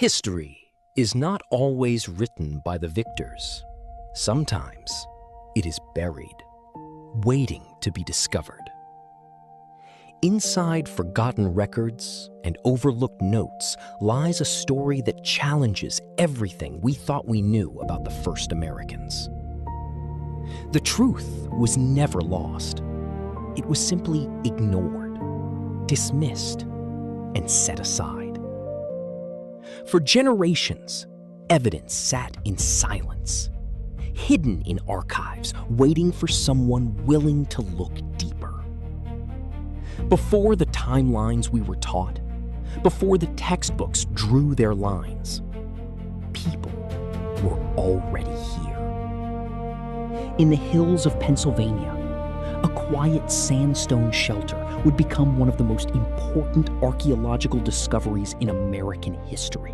History is not always written by the victors. Sometimes it is buried, waiting to be discovered. Inside forgotten records and overlooked notes lies a story that challenges everything we thought we knew about the first Americans. The truth was never lost. It was simply ignored, dismissed, and set aside. For generations, evidence sat in silence, hidden in archives, waiting for someone willing to look deeper. Before the timelines we were taught, before the textbooks drew their lines, people were already here. In the hills of Pennsylvania, a quiet sandstone shelter would become one of the most important archaeological discoveries in American history.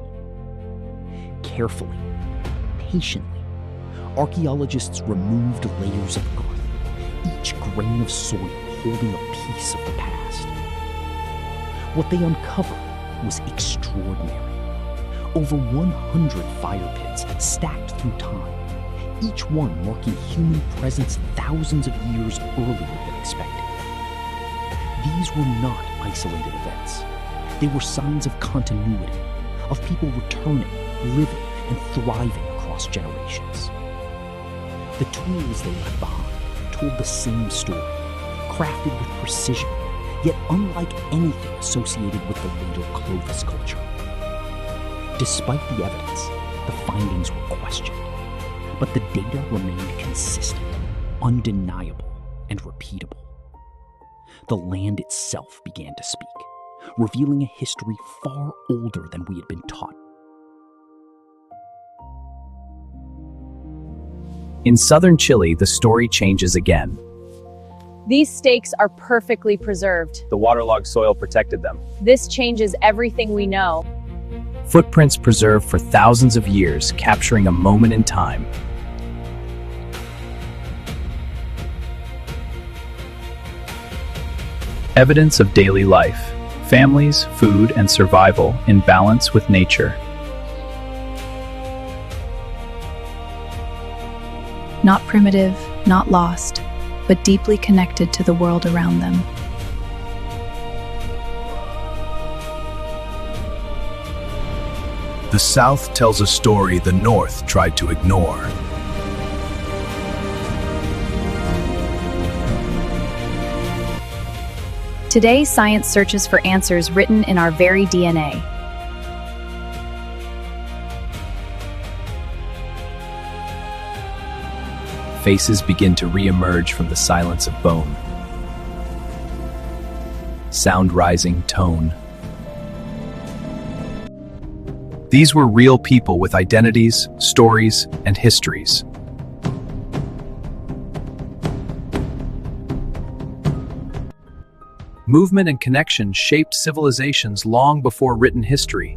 Carefully, patiently, archaeologists removed layers of earth, each grain of soil holding a piece of the past. What they uncovered was extraordinary. Over 100 fire pits stacked through time, each one marking human presence thousands of years earlier than expected. These were not isolated events. They were signs of continuity, of people returning, living, and thriving across generations. The tools they left behind told the same story, crafted with precision, yet unlike anything associated with the later Clovis culture. Despite the evidence, the findings were questioned, but the data remained consistent, undeniable, and repeatable. The land itself began to speak, revealing a history far older than we had been taught. In southern Chile, the story changes again. These stakes are perfectly preserved. The waterlogged soil protected them. This changes everything we know. Footprints preserved for thousands of years, capturing a moment in time. Evidence of daily life, families, food, and survival in balance with nature. Not primitive, not lost, but deeply connected to the world around them. The South tells a story the North tried to ignore. Today, science searches for answers written in our very DNA. Faces begin to re-emerge from the silence of bone. Sound rising, tone. These were real people with identities, stories, and histories. Movement and connection shaped civilizations long before written history.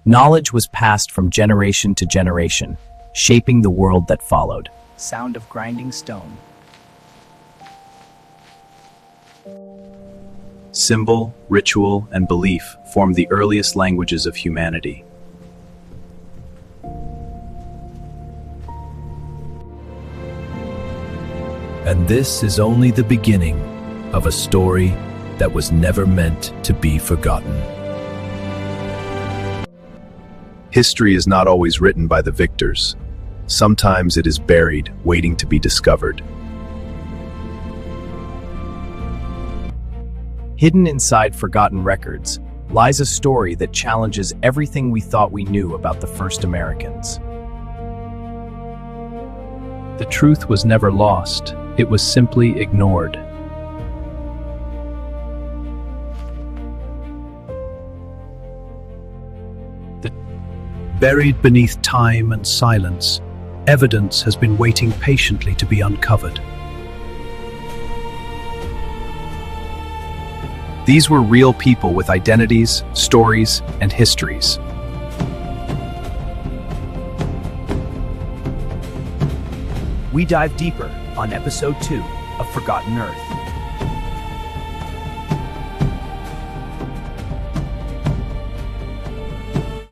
Knowledge was passed from generation to generation, shaping the world that followed. Sound of grinding stone. Symbol, ritual, and belief formed the earliest languages of humanity. And this is only the beginning of a story that was never meant to be forgotten. History is not always written by the victors. Sometimes it is buried, waiting to be discovered. Hidden inside forgotten records lies a story that challenges everything we thought we knew about the first Americans. The truth was never lost, it was simply ignored. Buried beneath time and silence, evidence has been waiting patiently to be uncovered. These were real people with identities, stories, and histories. We dive deeper on episode 2 of Forgotten Earth.